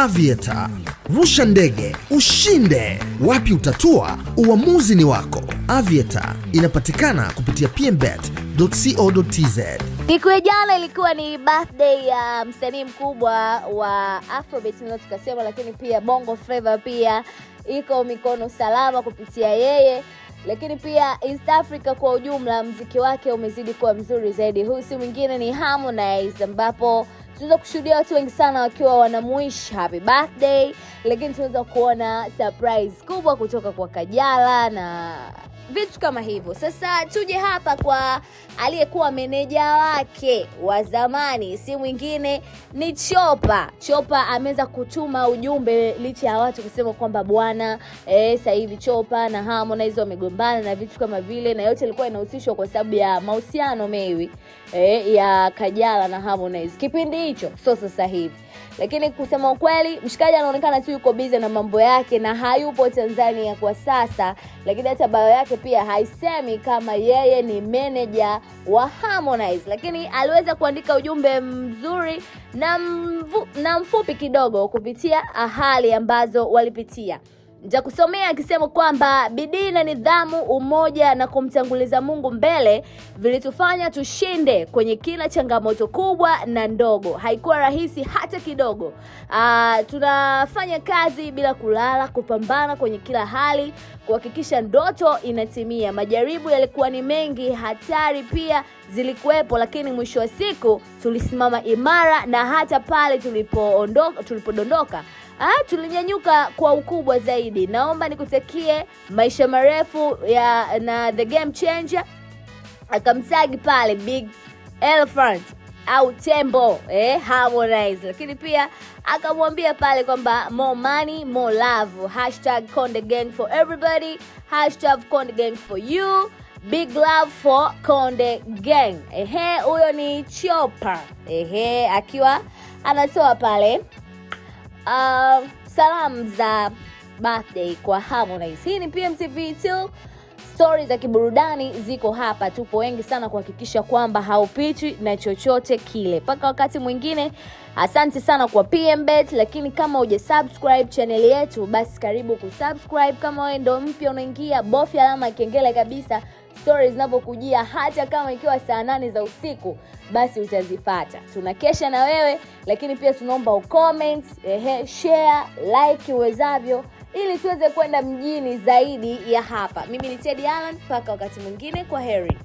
Aviator. Rusha ndege, ushinde. Wapi utatua? Uamuzi ni wako. Aviator inapatikana kupitia pmbet.co.tz. Siku ya jana ilikuwa ni birthday ya msanii mkubwa wa Afrobeat ndio tukasema, lakini pia Bongo Flava pia iko mikono salama kupitia yeye. Lakini pia East Africa kwa ujumla muziki wake umezidi kuwa mzuri zaidi. Huyu si mwingine ni Harmonize, ambapo tunaweza kushuhudia watu wengi sana wakiwa wanamuish happy birthday, lakini tunaweza kuona surprise kubwa kutoka kwa Kajala na vitu kama hivyo. Sasa tuje hapa kwa aliyekuwa meneja wake wa zamani, si mwingine ni Chopa. Chopa ameweza kutuma ujumbe licha ya watu kusema kwamba bwana sasa hivi Chopa na Harmonize wamegombana na vitu kama vile, na yote ilikuwa inahusishwa kwa sababu ya mahusiano maybe ya Kajala na Harmonize kipindi hicho, so sasa hivi. Lakini kusema ukweli, mshikaji anaonekana tu yuko busy na mambo yake na hayupo Tanzania kwa sasa, lakini hata bio yake pia haisemi kama yeye ni manager wa Harmonize. Lakini aliweza kuandika ujumbe mzuri na mfupi kidogo kupitia hali ambazo walipitia. Nitakusomea akisema kwamba bidii na nidhamu, umoja na kumtanguliza Mungu mbele vilitufanya tushinde kwenye kila changamoto kubwa na ndogo. Haikuwa rahisi hata kidogo. Tunafanya kazi bila kulala, kupambana kwenye kila hali, kuhakikisha ndoto inatimia. Majaribu yalikuwa ni mengi, hatari pia zilikuwepo, lakini mwisho wa siku tulisimama imara, na hata pale tulipodondoka tulinyanyuka kwa ukubwa zaidi. Naomba nikutakie maisha marefu na the game changer. Akamtagi pale Big Elephant au Tembo Harmonize. Lakini pia akamwambia pale kwamba more money, more love. #KondeGang for everybody. #KondeGang for you. Big love for Konde Gang. Huyo ni Chopa. Akiwa anatoa pale salamu za birthday kwa Harmonize. Hii ni PMTV2. Stories za kiburudani ziko hapa. Tupo wengi sana kuhakikisha kwamba haupitwi na chochote kile. Paka wakati mwingine, asante sana kwa PMBet. Lakini kama hujasubscribe channel yetu, basi karibu kusubscribe. Kama wewe ndo mpya unaingia, bofya alama ya kengele kabisa. Stories zinapokujia hata kama ikiwa saa 8 za usiku, basi utazipata. Tunakesha na wewe, lakini pia tunaomba ucomment, share, like uwezavyo, ili tuweze kwenda mjini zaidi ya hapa. Mimi ni Teddy Allen, mpaka wakati mwingine, kwa heri.